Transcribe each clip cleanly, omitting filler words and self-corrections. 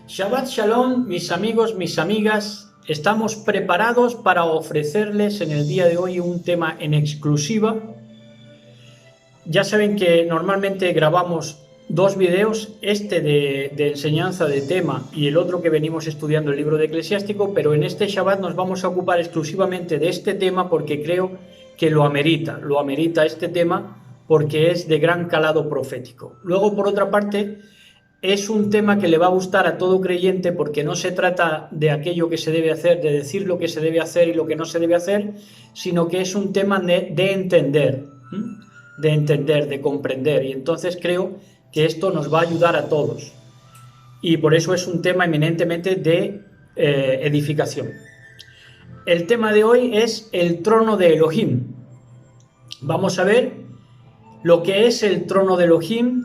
Shabbat Shalom, mis amigos, mis amigas. Estamos preparados para ofrecerles en el día de hoy un tema en exclusiva. Ya saben que normalmente grabamos dos videos, este de enseñanza de tema y el otro que venimos estudiando el libro de Eclesiástico, pero en este Shabbat nos vamos a ocupar exclusivamente de este tema porque creo que lo amerita este tema porque es de gran calado profético. Luego, por otra parte, es un tema que le va a gustar a todo creyente porque no se trata de aquello que se debe hacer, de decir lo que se debe hacer y lo que no se debe hacer, sino que es un tema de entender, de comprender. Y entonces creo que esto nos va a ayudar a todos. Y por eso es un tema eminentemente de edificación. El tema de hoy es el trono de Elohim. Vamos a ver lo que es el trono de Elohim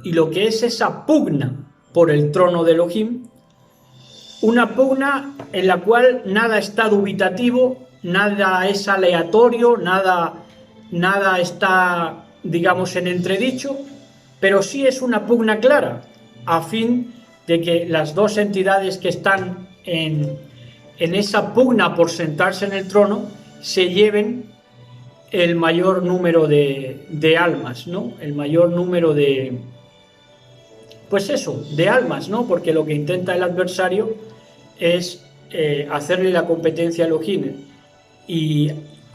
y lo que es esa pugna por el trono de Elohim, una pugna en la cual nada está dubitativo, nada es aleatorio, nada está, digamos, en entredicho, pero sí es una pugna clara, a fin de que las dos entidades que están en esa pugna por sentarse en el trono se lleven el mayor número de almas, ¿no? El mayor número de, pues eso, de almas, ¿no? Porque lo que intenta el adversario es hacerle la competencia a Elohim y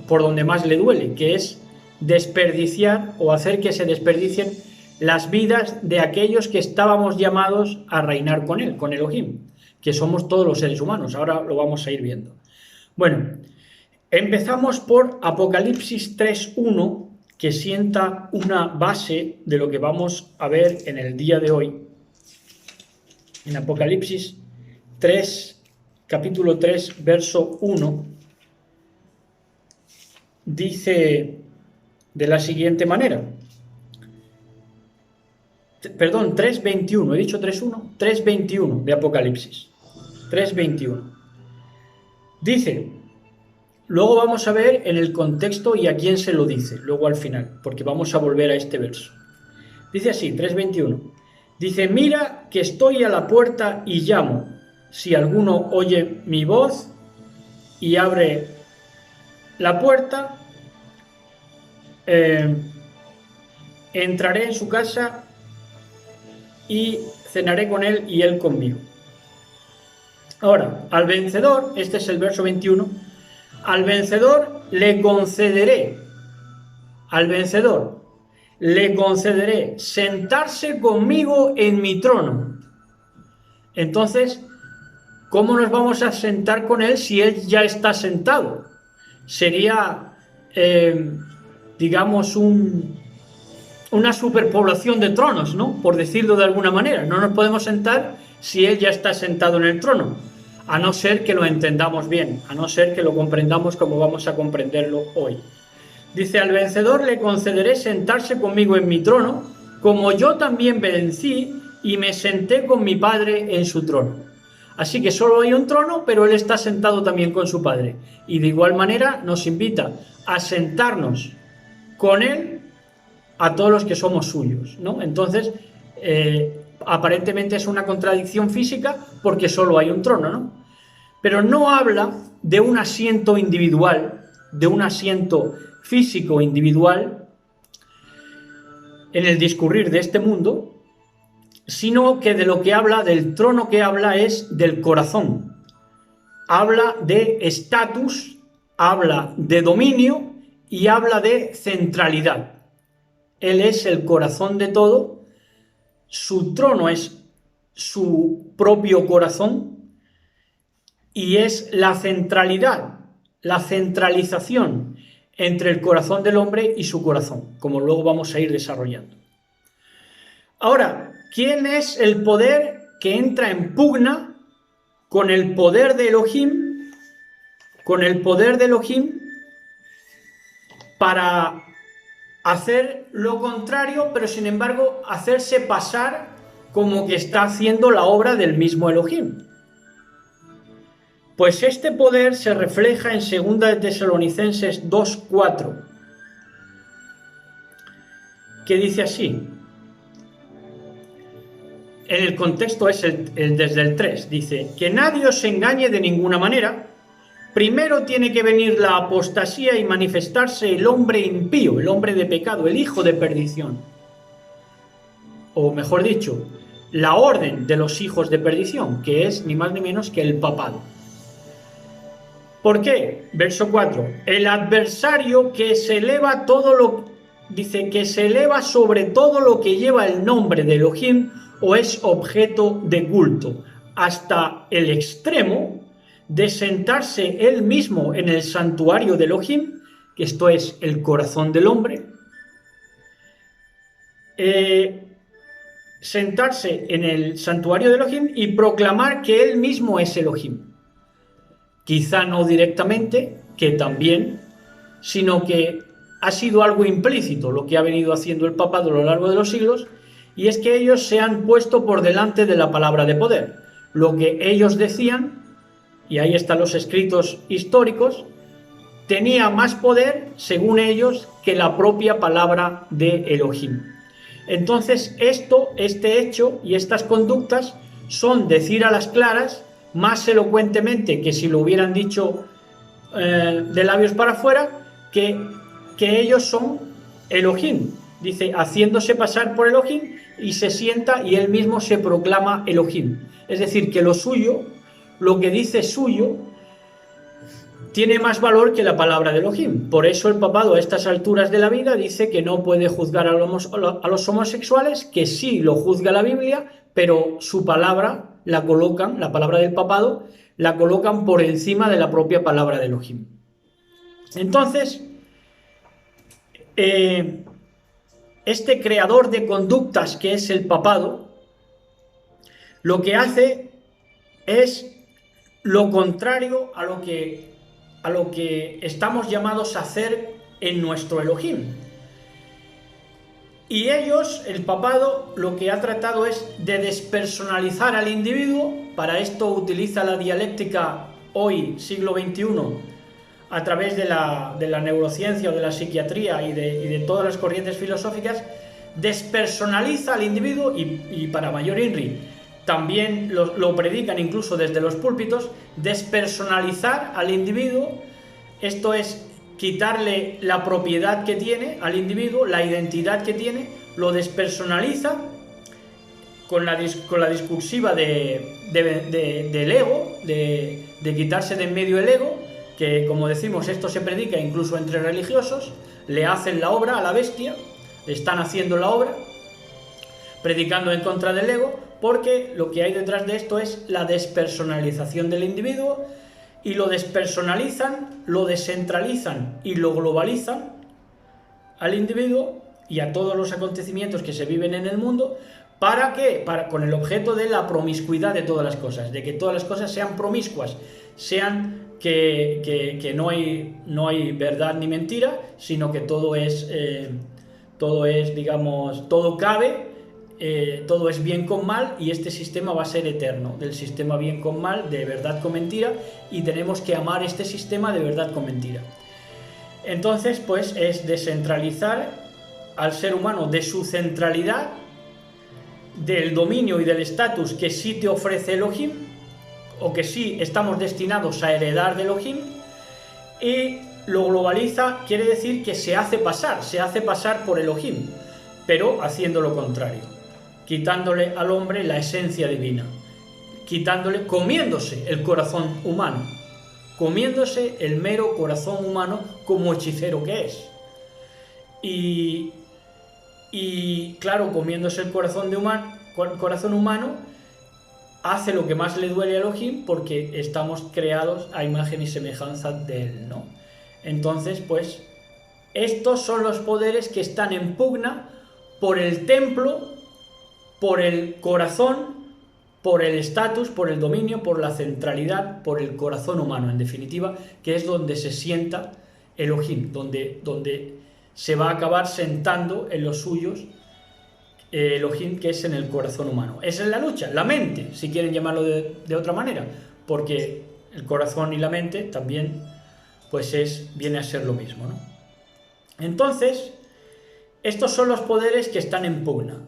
por donde más le duele, que es desperdiciar o hacer que se desperdicien las vidas de aquellos que estábamos llamados a reinar con él, con Elohim, que somos todos los seres humanos. Ahora lo vamos a ir viendo. Bueno, empezamos por Apocalipsis 3.1, que sienta una base de lo que vamos a ver en el día de hoy. En Apocalipsis 3, capítulo 3, verso 1, dice de la siguiente manera. Perdón, 3.21, he dicho 3.1, 3.21 de Apocalipsis. 3.21. Dice, luego vamos a ver en el contexto y a quién se lo dice, luego al final, porque vamos a volver a este verso. Dice así, 3.21. Dice, mira que estoy a la puerta y llamo. Si alguno oye mi voz y abre la puerta, entraré en su casa y cenaré con él y él conmigo. Ahora, al vencedor, este es el verso 21, al vencedor le concederé sentarse conmigo en mi trono. Entonces, ¿cómo nos vamos a sentar con él si él ya está sentado? Sería, digamos, una superpoblación de tronos, ¿no? Por decirlo de alguna manera. No nos podemos sentar si él ya está sentado en el trono, a no ser que lo entendamos bien, a no ser que lo comprendamos como vamos a comprenderlo hoy. Dice, al vencedor le concederé sentarse conmigo en mi trono, como yo también vencí y me senté con mi Padre en su trono. Así que solo hay un trono, pero él está sentado también con su Padre. Y de igual manera nos invita a sentarnos con él a todos los que somos suyos, ¿no? Entonces, aparentemente es una contradicción física porque solo hay un trono, ¿no? Pero no habla de un asiento individual, de un asiento físico individual en el discurrir de este mundo, sino que de lo que habla, del trono que habla es del corazón. Habla de estatus, habla de dominio y habla de centralidad. Él es el corazón de todo, su trono es su propio corazón y es la centralidad, la centralización entre el corazón del hombre y su corazón, como luego vamos a ir desarrollando. Ahora, ¿quién es el poder que entra en pugna con el poder de Elohim? Con el poder de Elohim para hacer lo contrario, pero sin embargo hacerse pasar como que está haciendo la obra del mismo Elohim. Pues este poder se refleja en 2 de Tesalonicenses 2:4, que dice así, en el contexto es desde el 3, dice, que nadie os engañe de ninguna manera. Primero tiene que venir la apostasía y manifestarse el hombre impío, el hombre de pecado, el hijo de perdición. O mejor dicho, la orden de los hijos de perdición, que es ni más ni menos que el papado. ¿Por qué? Verso 4. El adversario que se eleva dice que se eleva sobre todo lo que lleva el nombre de Elohim o es objeto de culto, hasta el extremo de sentarse él mismo en el santuario de Elohim, que esto es el corazón del hombre, sentarse en el santuario de Elohim y proclamar que él mismo es Elohim. Quizá no directamente, que también, sino que ha sido algo implícito lo que ha venido haciendo el papado a lo largo de los siglos, y es que ellos se han puesto por delante de la palabra de poder. Lo que ellos decían, y ahí están los escritos históricos, tenía más poder, según ellos, que la propia palabra de Elohim. Entonces, este hecho y estas conductas son decir a las claras, más elocuentemente que si lo hubieran dicho de labios para afuera, que ellos son Elohim. Dice, haciéndose pasar por Elohim, y se sienta y él mismo se proclama Elohim. Es decir, que lo suyo, lo que dice suyo, tiene más valor que la palabra de Elohim. Por eso el papado a estas alturas de la vida dice que no puede juzgar a los homosexuales, que sí lo juzga la Biblia, pero su palabra la colocan, la palabra del papado, la colocan por encima de la propia palabra de Elohim. Entonces, este creador de conductas que es el papado, lo que hace es lo contrario a lo que estamos llamados a hacer en nuestro Elohim. Y ellos, el papado, lo que ha tratado es de despersonalizar al individuo. Para esto utiliza la dialéctica hoy, siglo XXI, a través de la neurociencia o de la psiquiatría y de todas las corrientes filosóficas, despersonaliza al individuo y para mayor INRI también lo predican incluso desde los púlpitos, despersonalizar al individuo. Esto es quitarle la propiedad que tiene al individuo, la identidad que tiene, lo despersonaliza con la discursiva del ego, de quitarse de en medio el ego, que como decimos esto se predica incluso entre religiosos, le hacen la obra a la bestia, le están haciendo la obra, predicando en contra del ego, porque lo que hay detrás de esto es la despersonalización del individuo, y lo despersonalizan, lo descentralizan y lo globalizan al individuo y a todos los acontecimientos que se viven en el mundo. ¿Para qué? Con el objeto de la promiscuidad de todas las cosas, de que todas las cosas sean promiscuas, sean que no hay verdad ni mentira, sino que todo es, digamos, todo cabe. Todo es bien con mal, y este sistema va a ser eterno, del sistema bien con mal, de verdad con mentira, y tenemos que amar este sistema de verdad con mentira. Entonces, pues es descentralizar al ser humano de su centralidad, del dominio y del estatus que sí te ofrece Elohim, o que sí estamos destinados a heredar de Elohim, y lo globaliza, quiere decir que se hace pasar por Elohim, pero haciendo lo contrario, quitándole al hombre la esencia divina, comiéndose el corazón humano, comiéndose el mero corazón humano como hechicero que es. Y claro, comiéndose el corazón humano, hace lo que más le duele a Elohim, porque estamos creados a imagen y semejanza de él, ¿no? Entonces, pues, estos son los poderes que están en pugna por el templo, por el corazón, por el estatus, por el dominio, por la centralidad, por el corazón humano, en definitiva, que es donde se sienta Elohim, donde se va a acabar sentando en los suyos Elohim, que es en el corazón humano. Esa es la lucha, la mente, si quieren llamarlo de otra manera, porque el corazón y la mente también, pues viene a ser lo mismo, ¿no? Entonces, estos son los poderes que están en pugna.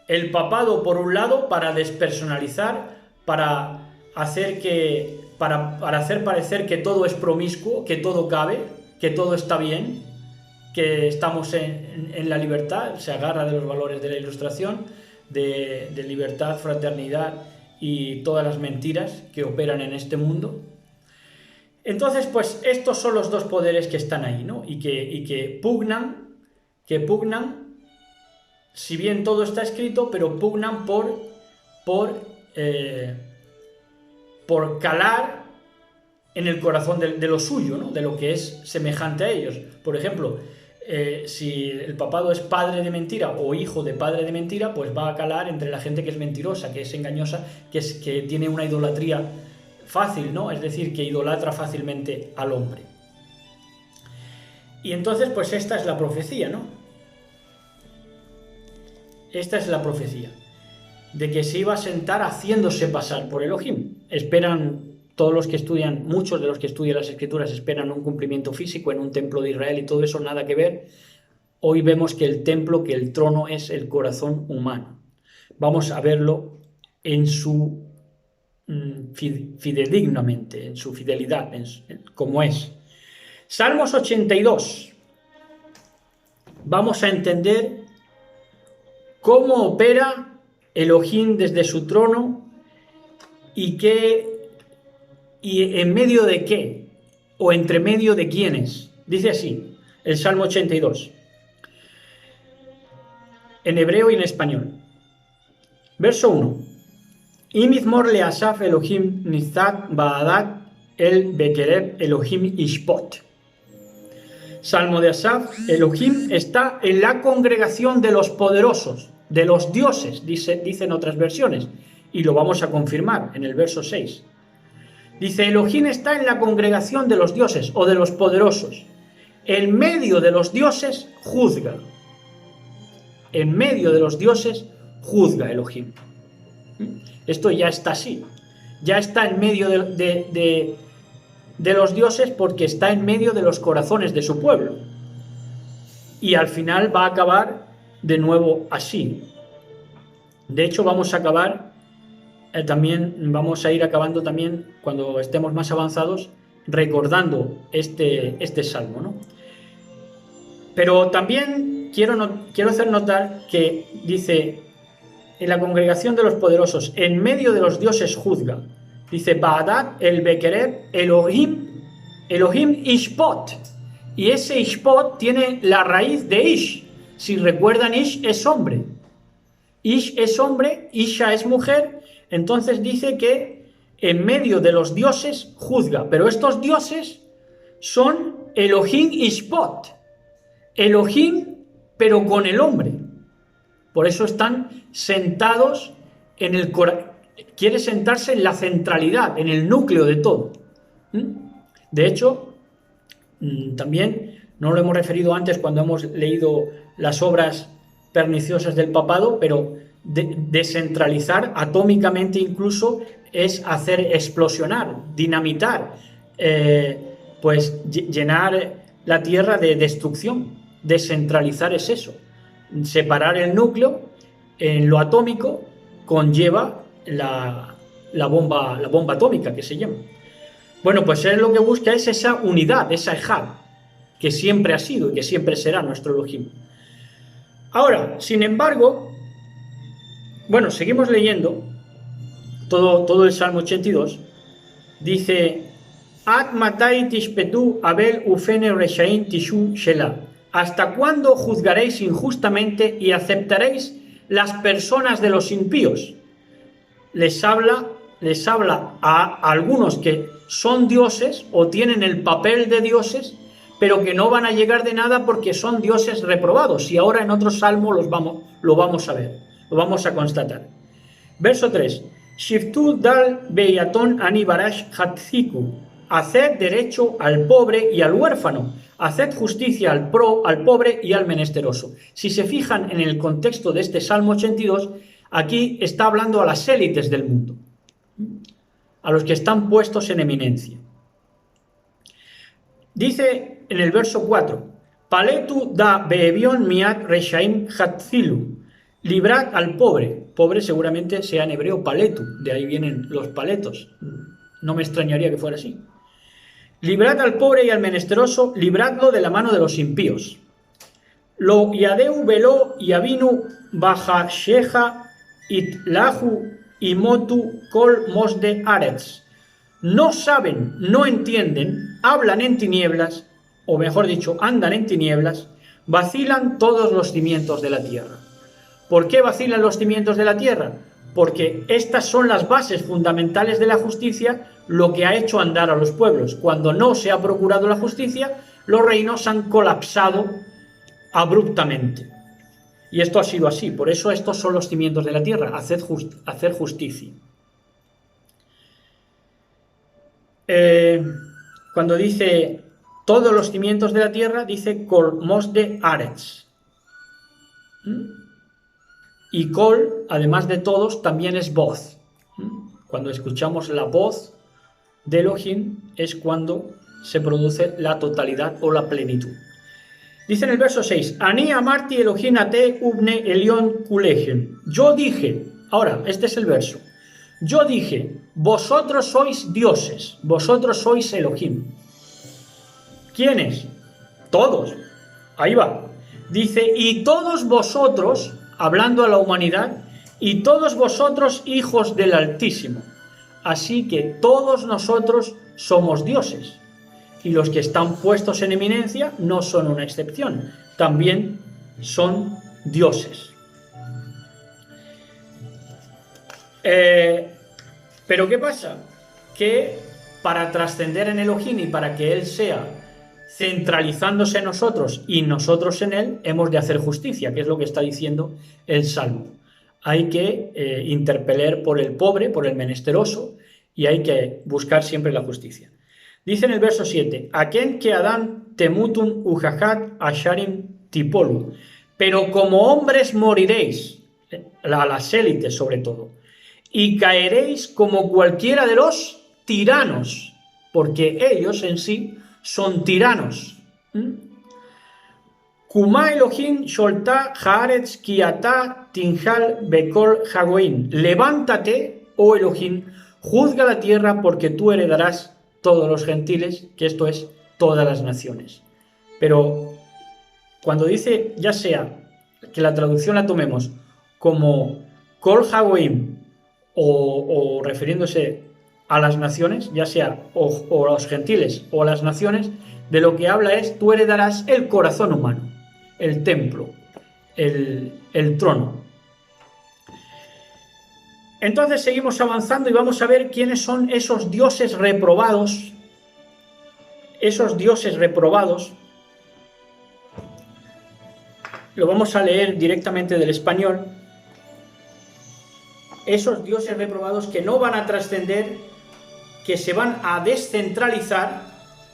El papado, por un lado, para despersonalizar, para hacer parecer que todo es promiscuo, que todo cabe, que todo está bien, que estamos en la libertad, se agarra de los valores de la Ilustración, de libertad, fraternidad y todas las mentiras que operan en este mundo. Entonces, pues estos son los dos poderes que están ahí, ¿no? Y que pugnan, si bien todo está escrito, pero pugnan por calar en el corazón de lo suyo, ¿no? De lo que es semejante a ellos. Por ejemplo, si el papado es padre de mentira o hijo de padre de mentira, pues va a calar entre la gente que es mentirosa, que es engañosa, que tiene una idolatría fácil, ¿no? Es decir, que idolatra fácilmente al hombre. Y entonces, pues esta es la profecía, ¿no? Esta es la profecía, de que se iba a sentar haciéndose pasar por Elohim. Esperan todos los que estudian, muchos de los que estudian las Escrituras esperan un cumplimiento físico en un templo de Israel y todo eso nada que ver. Hoy vemos que el templo, que el trono es el corazón humano. Vamos a verlo en su fidedignamente, en su fidelidad, como es. Salmos 82. Vamos a entender cómo opera Elohim desde su trono y en medio de qué, o entre medio de quiénes. Dice así, el Salmo 82, en hebreo y en español. Verso 1. Imizmor le asaf Elohim nizat ba'adat el bekereb Elohim ishpot. Salmo de Asaf, Elohim está en la congregación de los poderosos, de los dioses, dicen otras versiones, y lo vamos a confirmar en el verso 6. Dice, Elohim está en la congregación de los dioses o de los poderosos. En medio de los dioses juzga. En medio de los dioses juzga Elohim. Esto ya está así. Ya está en medio de los dioses porque está en medio de los corazones de su pueblo. Y al final va a acabar de nuevo así. De hecho, vamos a acabar vamos a ir acabando también cuando estemos más avanzados recordando este salmo, ¿no? Pero también quiero hacer notar que dice en la congregación de los poderosos, en medio de los dioses juzga. Dice Ba'adat el Bekereb Elohim Ishpot. Y ese Ishpot tiene la raíz de Ish. Si recuerdan, Ish es hombre. Ish es hombre, Isha es mujer. Entonces dice que en medio de los dioses juzga, pero estos dioses son Elohim Ishpot, Elohim pero con el hombre. Por eso están sentados en el corazón, quiere sentarse en la centralidad, en el núcleo de todo. De hecho, también no lo hemos referido antes cuando hemos leído las obras perniciosas del papado, pero descentralizar atómicamente incluso es hacer explosionar, dinamitar, pues llenar la tierra de destrucción. Descentralizar es eso. Separar el núcleo en lo atómico conlleva la bomba atómica que se llama. Bueno, pues él lo que busca es esa unidad, esa ejad, que siempre ha sido y que siempre será nuestro Elohim. Ahora, sin embargo, bueno, seguimos leyendo todo el Salmo 82. Dice, At matai tishpetu abel ufene reshain tishu shelah. ¿Hasta cuándo juzgaréis injustamente y aceptaréis las personas de los impíos? Les habla a algunos que son dioses o tienen el papel de dioses, pero que no van a llegar de nada porque son dioses reprobados. Y ahora en otro salmo lo vamos a ver, lo vamos a constatar. Verso 3. Shiftu dal beyaton ani barash hatziku. Haced derecho al pobre y al huérfano. Haced justicia al pobre y al menesteroso. Si se fijan en el contexto de este Salmo 82, aquí está hablando a las élites del mundo, a los que están puestos en eminencia. Dice en el verso 4, Paletu da beebion miat reshaim hatzilu, librad al pobre. Pobre seguramente sea en hebreo paletu, de ahí vienen los paletos. No me extrañaría que fuera así. Librad al pobre y al menesteroso, libradlo de la mano de los impíos. Lo yadeu velo y avinu baja sheja itlahu y motu kol mosde aretz. No saben, no entienden, hablan en tinieblas, o mejor dicho, andan en tinieblas, vacilan todos los cimientos de la tierra. ¿Por qué vacilan los cimientos de la tierra? Porque estas son las bases fundamentales de la justicia, lo que ha hecho andar a los pueblos. Cuando no se ha procurado la justicia, los reinos han colapsado abruptamente. Y esto ha sido así, por eso estos son los cimientos de la tierra, hacer justicia. Cuando dice todos los cimientos de la tierra, dice kol mosde aretz. Y kol, además de todos, también es voz. Cuando escuchamos la voz de Elohim es cuando se produce la totalidad o la plenitud. Dice en el verso 6, Ani amarti Elohim ate ubne elion kulechem. Yo dije, ahora, este es el verso. Yo dije, vosotros sois dioses, vosotros sois Elohim. ¿Quiénes? Todos. Ahí va. Dice, y todos vosotros, hablando a la humanidad, y todos vosotros hijos del Altísimo. Así que todos nosotros somos dioses. Y los que están puestos en eminencia no son una excepción, también son dioses. Pero ¿qué pasa? Que para trascender en Elohim y para que Él sea centralizándose en nosotros y nosotros en Él, hemos de hacer justicia, que es lo que está diciendo el Salmo. Hay que interpelar por el pobre, por el menesteroso, y hay que buscar siempre la justicia. Dice en el verso 7, Aken que Adán temutun ujahat asharim tipolu, pero como hombres moriréis, a las élites sobre todo, y caeréis como cualquiera de los tiranos, porque ellos en sí son tiranos. Kuma Elohim sholta haaretz kiata tinjal bekol hagoin. Levántate, oh Elohim, juzga la tierra porque tú heredarás todos los gentiles, que esto es todas las naciones. Pero cuando dice, ya sea que la traducción la tomemos como Kol Hagoim o refiriéndose a las naciones, ya sea o los gentiles o las naciones, de lo que habla es, tú heredarás el corazón humano, el templo, el trono. Entonces seguimos avanzando y vamos a ver quiénes son esos dioses reprobados. Esos dioses reprobados. Lo vamos a leer directamente del español. Esos dioses reprobados que no van a trascender, que se van a descentralizar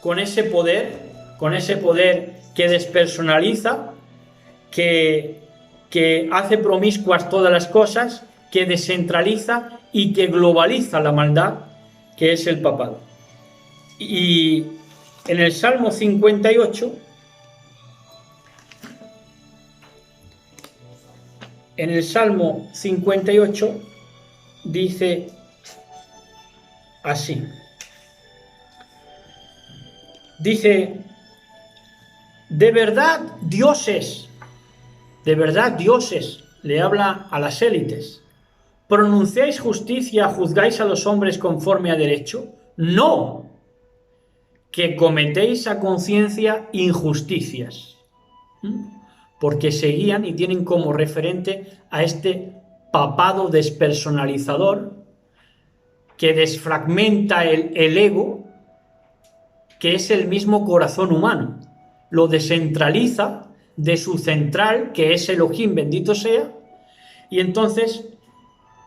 con ese poder que despersonaliza, que hace promiscuas todas las cosas, que descentraliza y que globaliza la maldad, que es el papado. Y en el Salmo 58, dice así. Dice, de verdad dioses, le habla a las élites. ¿Pronunciáis justicia, juzgáis a los hombres conforme a derecho? No, que cometéis a conciencia injusticias. Porque se guían y tienen como referente a este papado despersonalizador que desfragmenta el ego, que es el mismo corazón humano. Lo descentraliza de su central, que es Elohim, bendito sea, y entonces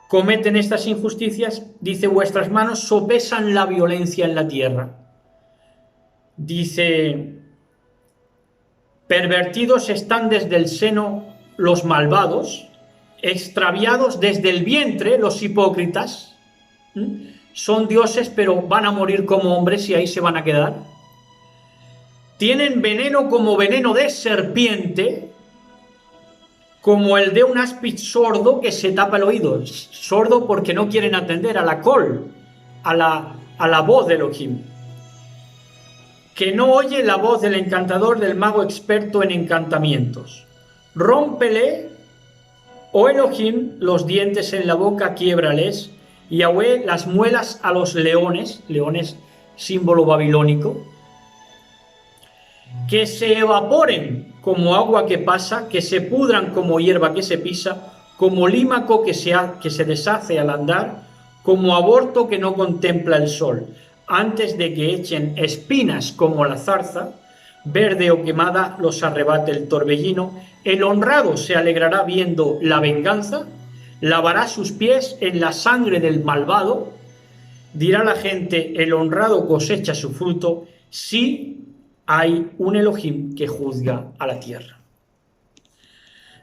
cometen estas injusticias. Dice, vuestras manos sopesan la violencia en la tierra. Dice, pervertidos están desde el seno los malvados, extraviados desde el vientre los hipócritas. Son dioses, pero van a morir como hombres y ahí se van a quedar. Tienen veneno como veneno de serpiente, como el de un áspid sordo que se tapa el oído, sordo porque no quieren atender a la col, a la voz de Elohim, que no oye la voz del encantador, del mago experto en encantamientos. Rómpele, oh Elohim, los dientes en la boca, quiébrales, y Yahweh las muelas a los leones, leones símbolo babilónico, que se evaporen como agua que pasa, que se pudran como hierba que se pisa, como límaco que se deshace al andar, como aborto que no contempla el sol, antes de que echen espinas como la zarza, verde o quemada los arrebate el torbellino. El honrado se alegrará viendo la venganza, lavará sus pies en la sangre del malvado, dirá la gente, el honrado cosecha su fruto, sí hay un Elohim que juzga a la tierra.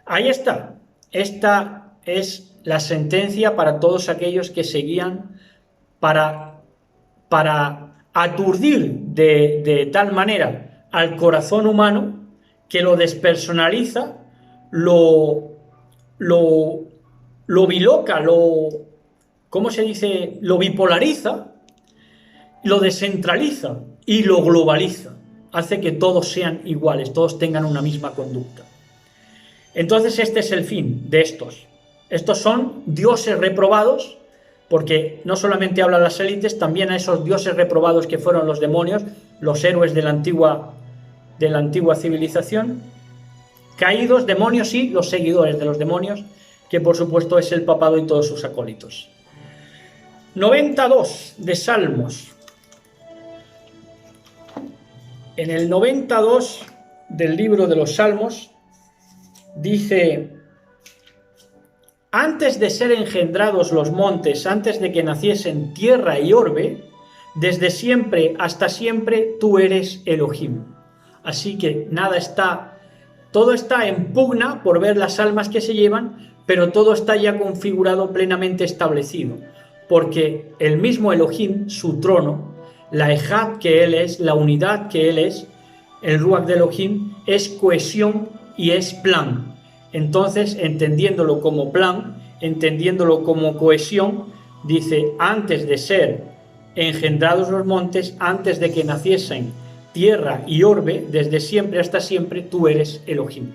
Ahí está. Esta es la sentencia para todos aquellos que seguían para aturdir de tal manera al corazón humano que lo despersonaliza, lo biloca, ¿cómo se dice? Lo bipolariza, lo descentraliza y lo globaliza. Hace que todos sean iguales, todos tengan una misma conducta. Entonces este es el fin de estos. Estos son dioses reprobados, porque no solamente habla a las élites, también a esos dioses reprobados que fueron los demonios, los héroes de la antigua civilización, caídos, demonios y los seguidores de los demonios, que por supuesto es el papado y todos sus acólitos. 92 de Salmos. En el 92 del libro de los Salmos dice: antes de ser engendrados los montes, antes de que naciesen tierra y orbe, desde siempre hasta siempre tú eres Elohim. Así que todo está en pugna por ver las almas que se llevan, pero todo está ya configurado, plenamente establecido, porque el mismo Elohim, su trono, la Ejad que él es, la unidad que él es, el Ruach de Elohim, es cohesión y es plan. Entonces, entendiéndolo como plan, entendiéndolo como cohesión, dice, antes de ser engendrados los montes, antes de que naciesen tierra y orbe, desde siempre hasta siempre, tú eres Elohim.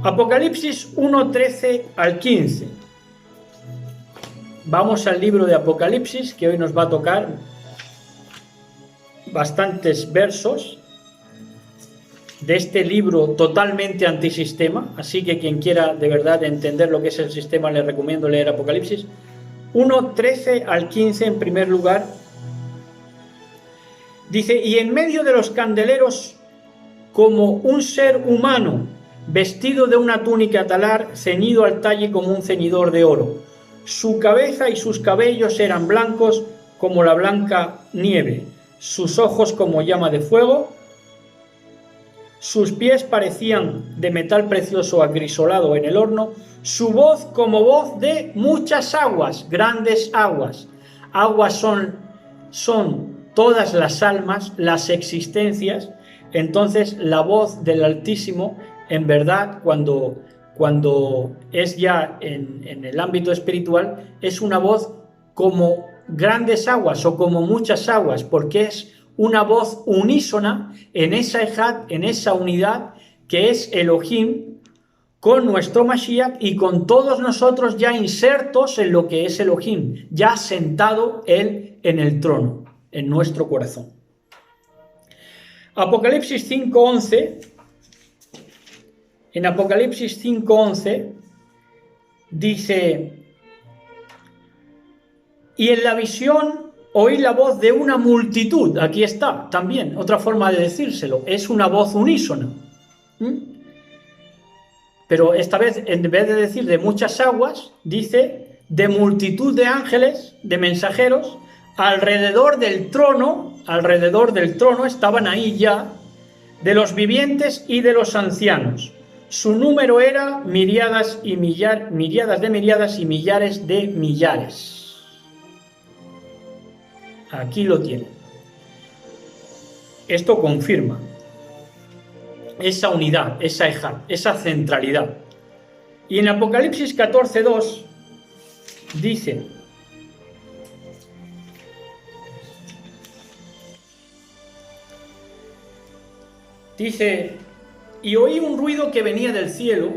Apocalipsis 1:13 al 15. Vamos al libro de Apocalipsis, que hoy nos va a tocar bastantes versos de este libro totalmente antisistema, así que quien quiera de verdad entender lo que es el sistema, le recomiendo leer Apocalipsis 1:13 al 15 en primer lugar. Dice, y en medio de los candeleros, como un ser humano, vestido de una túnica talar, ceñido al talle como un ceñidor de oro. Su cabeza y sus cabellos eran blancos como la blanca nieve, sus ojos como llama de fuego, sus pies parecían de metal precioso acrisolado en el horno, su voz como voz de muchas aguas, grandes aguas. Aguas son todas las almas, las existencias. Entonces la voz del Altísimo, en verdad, cuando es ya en el ámbito espiritual, es una voz como grandes aguas o como muchas aguas, porque es una voz unísona en esa Ejad, en esa unidad que es Elohim, con nuestro Mashiach y con todos nosotros ya insertos en lo que es Elohim, ya sentado Él en el trono, en nuestro corazón. Apocalipsis 5:11. En Apocalipsis 5:11 dice, y en la visión oí la voz de una multitud. Aquí está también otra forma de decírselo, es una voz unísona. Pero esta vez, en vez de decir de muchas aguas, dice de multitud de ángeles, de mensajeros, alrededor del trono estaban ahí ya, de los vivientes y de los ancianos. Su número era miríadas de miríadas y millares de millares. Aquí lo tienen. Esto confirma esa unidad, esa ejad, esa centralidad. Y en Apocalipsis 14:2 dice, y oí un ruido que venía del cielo,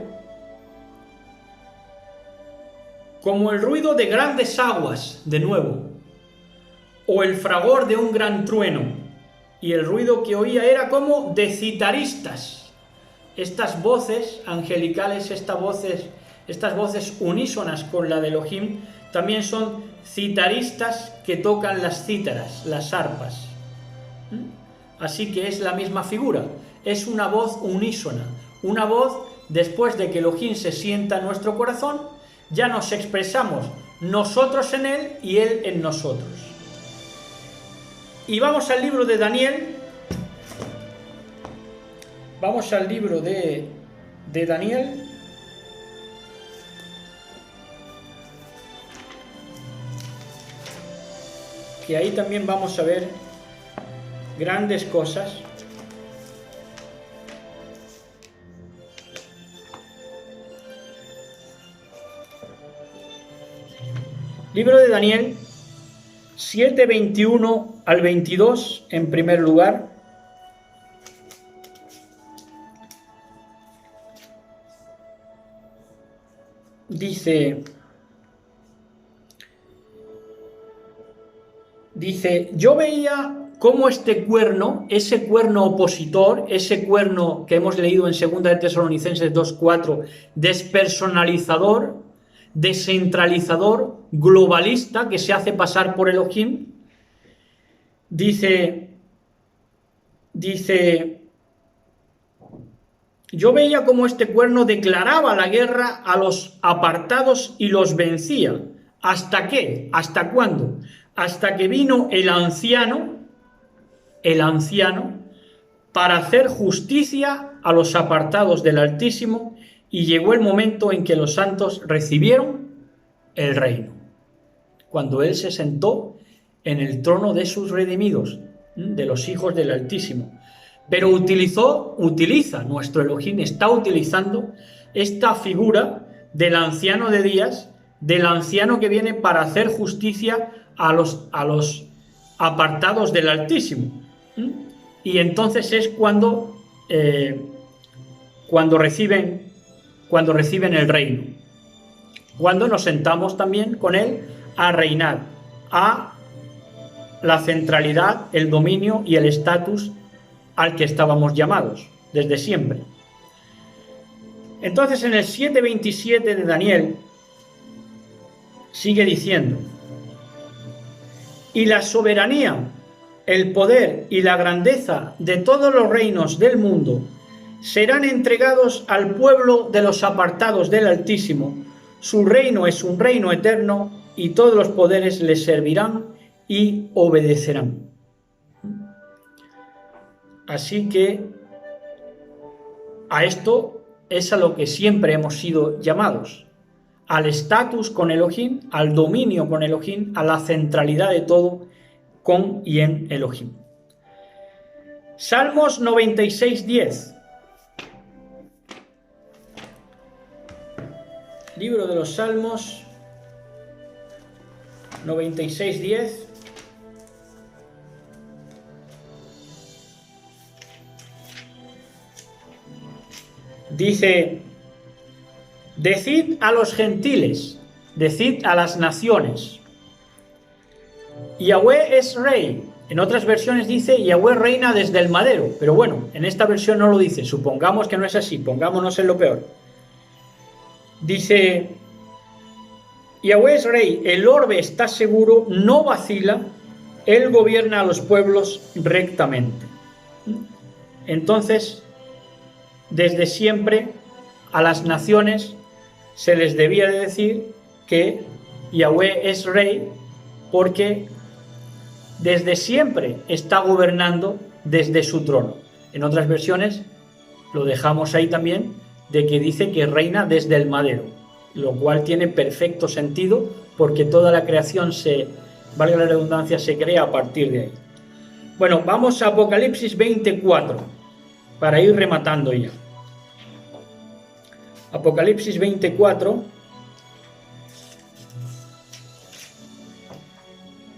como el ruido de grandes aguas, de nuevo, o el fragor de un gran trueno, y el ruido que oía era como de citaristas. Estas voces angelicales, estas voces unísonas con la de Elohim, también son citaristas que tocan las cítaras, las arpas. Así que es la misma figura, es una voz unísona, una voz después de que Elohim se sienta en nuestro corazón, ya nos expresamos nosotros en él y él en nosotros. Y vamos al libro de Daniel. Vamos al libro de Daniel. Que ahí también vamos a ver grandes cosas. Libro de Daniel 7:21 al 22 en primer lugar. Dice, yo veía cómo este cuerno, ese cuerno opositor, ese cuerno que hemos leído en 2 de Tesalonicenses 2:4, despersonalizador, descentralizador, globalista, que se hace pasar por Elohim, dice, yo veía cómo este cuerno declaraba la guerra a los apartados y los vencía. ¿Hasta qué? ¿Hasta cuándo? Hasta que vino el anciano, para hacer justicia a los apartados del Altísimo, y llegó el momento en que los santos recibieron el reino. Cuando él se sentó en el trono de sus redimidos, de los hijos del Altísimo. Pero utiliza, nuestro Elohim está utilizando esta figura del anciano de días, del anciano que viene para hacer justicia a los apartados del Altísimo. Y entonces es cuando reciben el reino, cuando nos sentamos también con él a reinar, a la centralidad, el dominio y el estatus al que estábamos llamados desde siempre. Entonces en el 7:27 de Daniel sigue diciendo, y la soberanía, el poder y la grandeza de todos los reinos del mundo serán entregados al pueblo de los apartados del Altísimo. Su reino es un reino eterno y todos los poderes les servirán y obedecerán. Así que a esto es a lo que siempre hemos sido llamados, al estatus con Elohim, al dominio con Elohim, a la centralidad de todo con y en Elohim. Salmos 96:10. Libro de los Salmos 96:10. Dice, decid a los gentiles, decid a las naciones, Yahweh es rey. En otras versiones dice Yahweh reina desde el madero, pero bueno, en esta versión no lo dice, supongamos que no es así, pongámonos en lo peor. Dice, Yahweh es rey, el orbe está seguro, no vacila, él gobierna a los pueblos rectamente. Entonces, desde siempre a las naciones se les debía de decir que Yahweh es rey porque desde siempre está gobernando desde su trono. En otras versiones lo dejamos ahí también, de que dice que reina desde el madero, lo cual tiene perfecto sentido porque toda la creación valga la redundancia, se crea a partir de ahí. Bueno, vamos a Apocalipsis 24. para ir rematando ya. Apocalipsis 24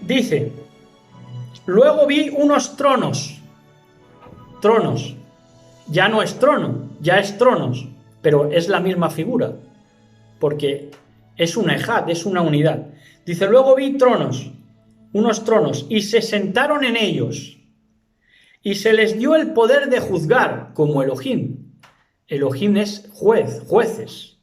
dice: luego vi unos tronos, ya no es trono, ya es tronos, pero es la misma figura, porque es una ejad, es una unidad. Dice: luego vi unos tronos, y se sentaron en ellos, y se les dio el poder de juzgar, como Elohim. Elohim es jueces.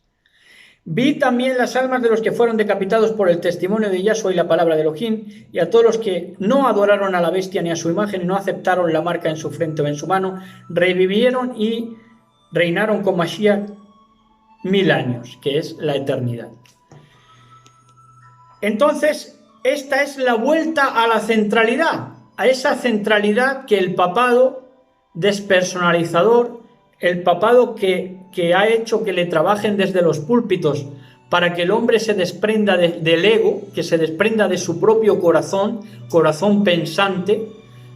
Vi también las almas de los que fueron decapitados por el testimonio de Yahshua y la palabra de Elohim, y a todos los que no adoraron a la bestia ni a su imagen, y no aceptaron la marca en su frente o en su mano, revivieron y reinaron con Mashiach 1000 años, que es la eternidad. Entonces, esta es la vuelta a la centralidad, a esa centralidad que el papado despersonalizador, el papado que ha hecho que le trabajen desde los púlpitos para que el hombre se desprenda del ego, que se desprenda de su propio corazón pensante,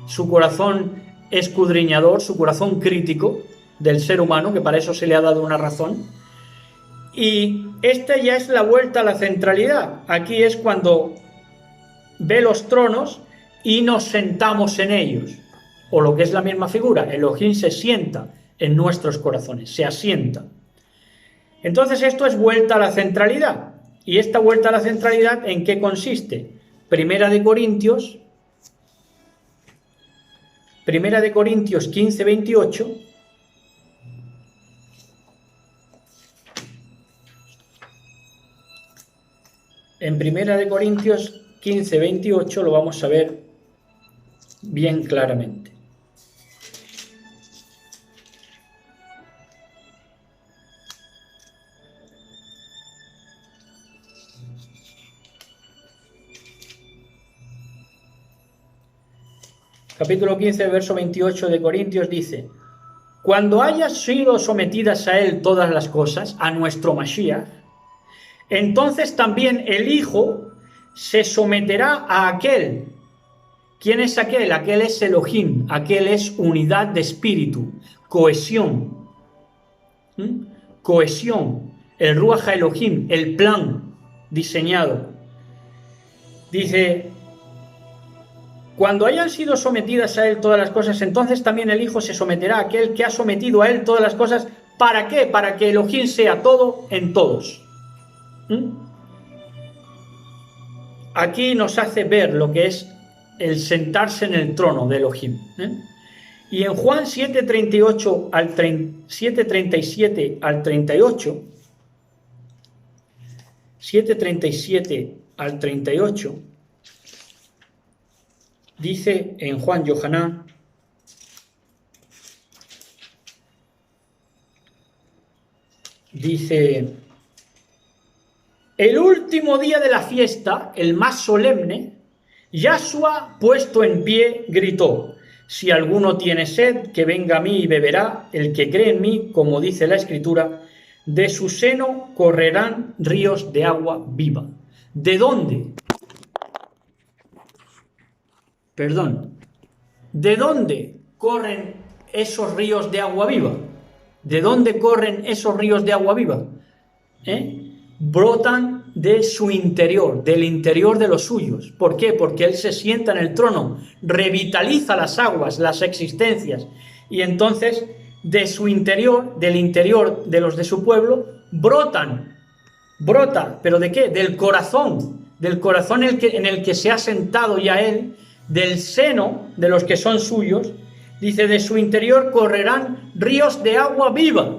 su corazón escudriñador, su corazón crítico del ser humano, que para eso se le ha dado una razón. Y esta ya es la vuelta a la centralidad. Aquí es cuando ve los tronos y nos sentamos en ellos, o lo que es la misma figura, Elohim se sienta en nuestros corazones, se asienta. Entonces esto es vuelta a la centralidad. ¿Y esta vuelta a la centralidad en qué consiste? Primera de Corintios 15, 28. En Primera de Corintios 15, 28 lo vamos a ver bien claramente. Capítulo 15, verso 28 de Corintios dice: cuando hayan sido sometidas a él todas las cosas, a nuestro Mashiach, entonces también el Hijo se someterá a aquel. ¿Quién es aquel? Aquel es Elohim, aquel es unidad de espíritu, cohesión. Cohesión, el Ruach Elohim, el plan diseñado. Dice: cuando hayan sido sometidas a él todas las cosas, entonces también el Hijo se someterá a aquel que ha sometido a él todas las cosas. ¿Para qué? Para que Elohim sea todo en todos. Aquí nos hace ver lo que es el sentarse en el trono de Elohim. Y en Juan 7:37 al 38, 7:37 al 38, dice en Juan Yohaná: dice, el último día de la fiesta, el más solemne, Yahshua, puesto en pie, gritó: si alguno tiene sed, que venga a mí y beberá. El que cree en mí, como dice la Escritura, de su seno correrán ríos de agua viva. ¿De dónde? ¿De dónde corren esos ríos de agua viva? ¿De dónde corren esos ríos de agua viva? Brotan de su interior, del interior de los suyos. ¿Por qué? Porque Él se sienta en el trono, revitaliza las aguas, las existencias, y entonces de su interior, del interior de los de su pueblo, brota, ¿pero de qué? Del corazón en el que se ha sentado ya Él, del seno de los que son suyos. Dice: de su interior correrán ríos de agua viva.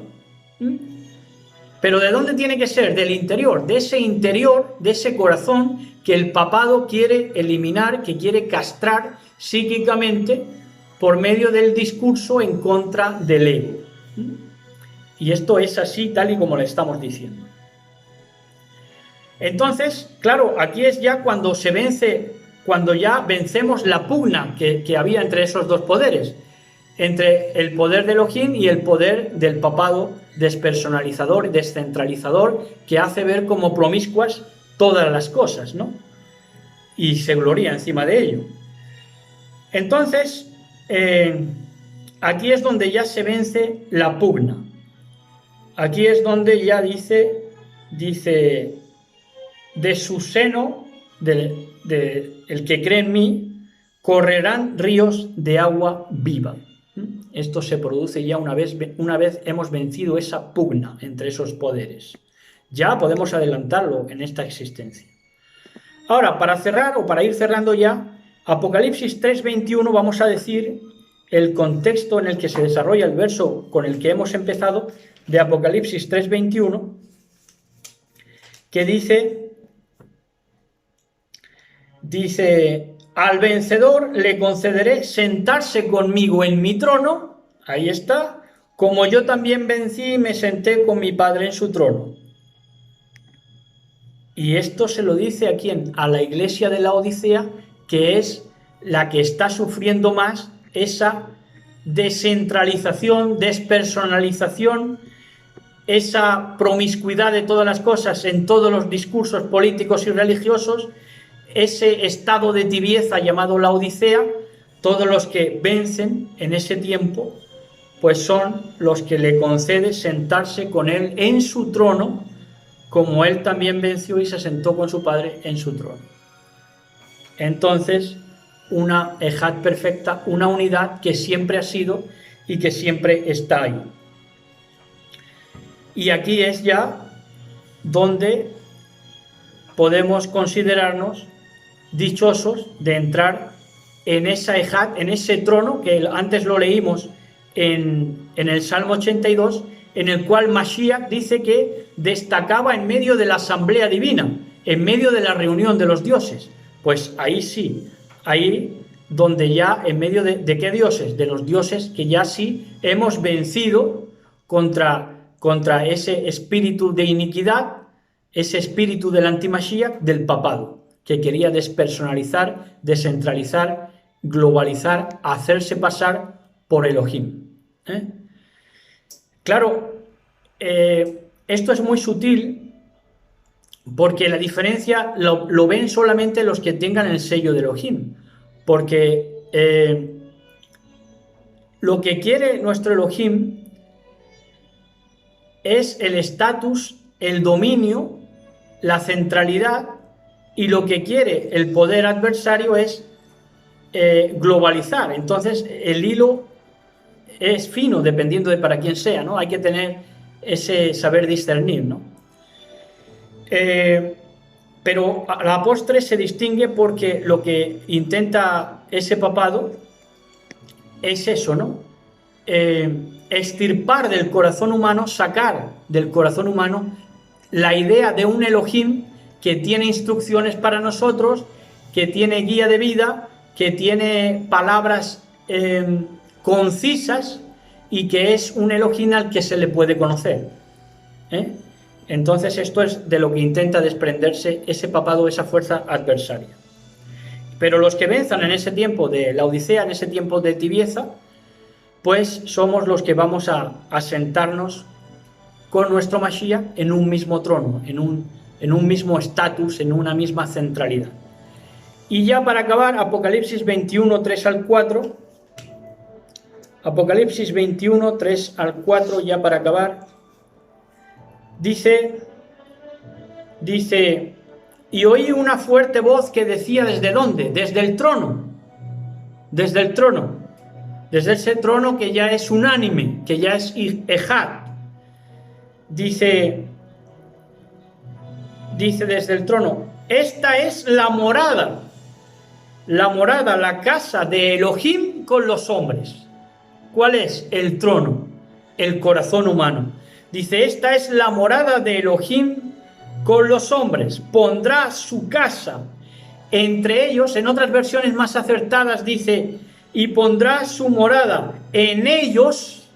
¿Pero de dónde tiene que ser? Del interior, de ese corazón que el papado quiere eliminar, que quiere castrar psíquicamente por medio del discurso en contra del ego. Y esto es así, tal y como le estamos diciendo. Entonces, claro, aquí es ya cuando se vence, cuando ya vencemos la pugna que había entre esos dos poderes, entre el poder de Elohim y el poder del papado despersonalizador, descentralizador, que hace ver como promiscuas todas las cosas, ¿no? Y se gloria encima de ello. Entonces, aquí es donde ya se vence la pugna. Aquí es donde ya dice de su seno, el que cree en mí, correrán ríos de agua viva. Esto se produce ya una vez hemos vencido esa pugna entre esos poderes. Ya podemos adelantarlo en esta existencia. Ahora, para cerrar o para ir cerrando ya, Apocalipsis 3:21 vamos a decir el contexto en el que se desarrolla el verso con el que hemos empezado de Apocalipsis 3:21, que dice, al vencedor le concederé sentarse conmigo en mi trono, ahí está, como yo también vencí y me senté con mi Padre en su trono. Y esto se lo dice a ¿quién? A la iglesia de Laodicea, que es la que está sufriendo más esa descentralización, despersonalización, esa promiscuidad de todas las cosas en todos los discursos políticos y religiosos, ese estado de tibieza llamado Laodicea. Todos los que vencen en ese tiempo, pues son los que le concede sentarse con él en su trono, como él también venció y se sentó con su Padre en su trono. Entonces, una ejad perfecta, una unidad que siempre ha sido y que siempre está ahí. Y aquí es ya donde podemos considerarnos dichosos de entrar en esa ejad, en ese trono que antes lo leímos en el Salmo 82, en el cual Mashiach dice que destacaba en medio de la asamblea divina, en medio de la reunión de los dioses. Pues ahí sí, ahí donde ya en medio de qué dioses, de los dioses que ya sí hemos vencido contra ese espíritu de iniquidad, ese espíritu del anti-Mashiach, del papado, que quería despersonalizar, descentralizar, globalizar, hacerse pasar por Elohim. Claro, esto es muy sutil porque la diferencia lo ven solamente los que tengan el sello de Elohim, porque lo que quiere nuestro Elohim es el estatus, el dominio, la centralidad, y lo que quiere el poder adversario es globalizar. Entonces el hilo es fino dependiendo de para quién sea, ¿no? Hay que tener ese saber discernir, ¿no? Pero a la postre se distingue porque lo que intenta ese papado es eso, ¿no? Extirpar del corazón humano, sacar del corazón humano la idea de un Elohim que tiene instrucciones para nosotros, que tiene guía de vida, que tiene palabras concisas y que es un Elohim al que se le puede conocer. Entonces esto es de lo que intenta desprenderse ese papado, esa fuerza adversaria. Pero los que venzan en ese tiempo de Laodicea, en ese tiempo de tibieza, pues somos los que vamos a sentarnos con nuestro Mashiach en un mismo trono, en un mismo estatus, en una misma centralidad. Y ya para acabar, Apocalipsis 21, 3 al 4, Apocalipsis 21, 3 al 4, ya para acabar, dice, y oí una fuerte voz que decía, ¿desde dónde? Desde el trono, desde el trono, desde ese trono que ya es unánime, que ya es ejad. Dice desde el trono, esta es la morada, la casa de Elohim con los hombres. ¿Cuál es? El trono, el corazón humano. Dice, esta es la morada de Elohim con los hombres. Pondrá su casa entre ellos. En otras versiones más acertadas dice, y pondrá su morada en ellos,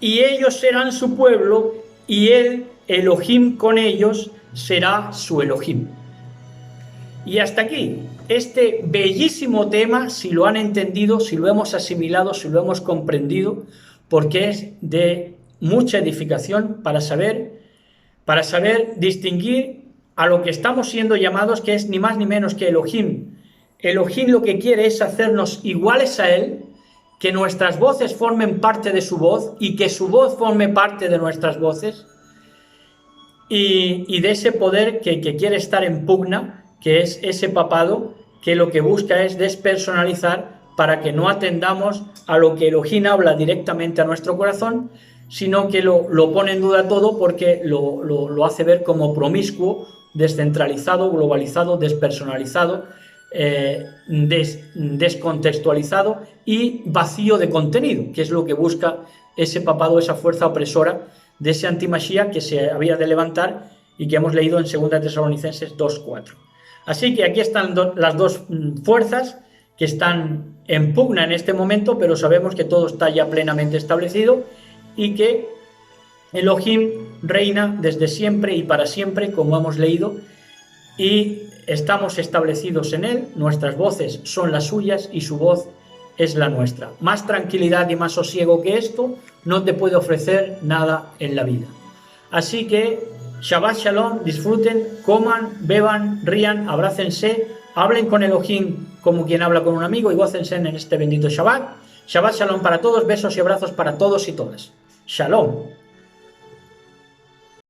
y ellos serán su pueblo, y él, Elohim con ellos, será su Elohim. Y hasta aquí, este bellísimo tema, si lo han entendido, si lo hemos asimilado, si lo hemos comprendido, porque es de mucha edificación para saber distinguir a lo que estamos siendo llamados, que es ni más ni menos que Elohim. Elohim lo que quiere es hacernos iguales a él, que nuestras voces formen parte de su voz y que su voz forme parte de nuestras voces, y de ese poder que quiere estar en pugna, que es ese papado que lo que busca es despersonalizar para que no atendamos a lo que Elohim habla directamente a nuestro corazón, sino que lo pone en duda todo porque lo hace ver como promiscuo, descentralizado, globalizado, despersonalizado, descontextualizado y vacío de contenido, que es lo que busca ese papado, esa fuerza opresora de ese antimachía que se había de levantar y que hemos leído en 2 Tesalonicenses 2:4. Así que aquí están las dos fuerzas que están en pugna en este momento, pero sabemos que todo está ya plenamente establecido y que Elohim reina desde siempre y para siempre, como hemos leído, y estamos establecidos en él, nuestras voces son las suyas y su voz es la nuestra. Más tranquilidad y más sosiego que esto no te puede ofrecer nada en la vida. Así que Shabbat Shalom, disfruten, coman, beban, rían, abrácense, hablen con Elohim como quien habla con un amigo y gócense en este bendito Shabbat. Shabbat Shalom para todos, besos y abrazos para todos y todas. Shalom.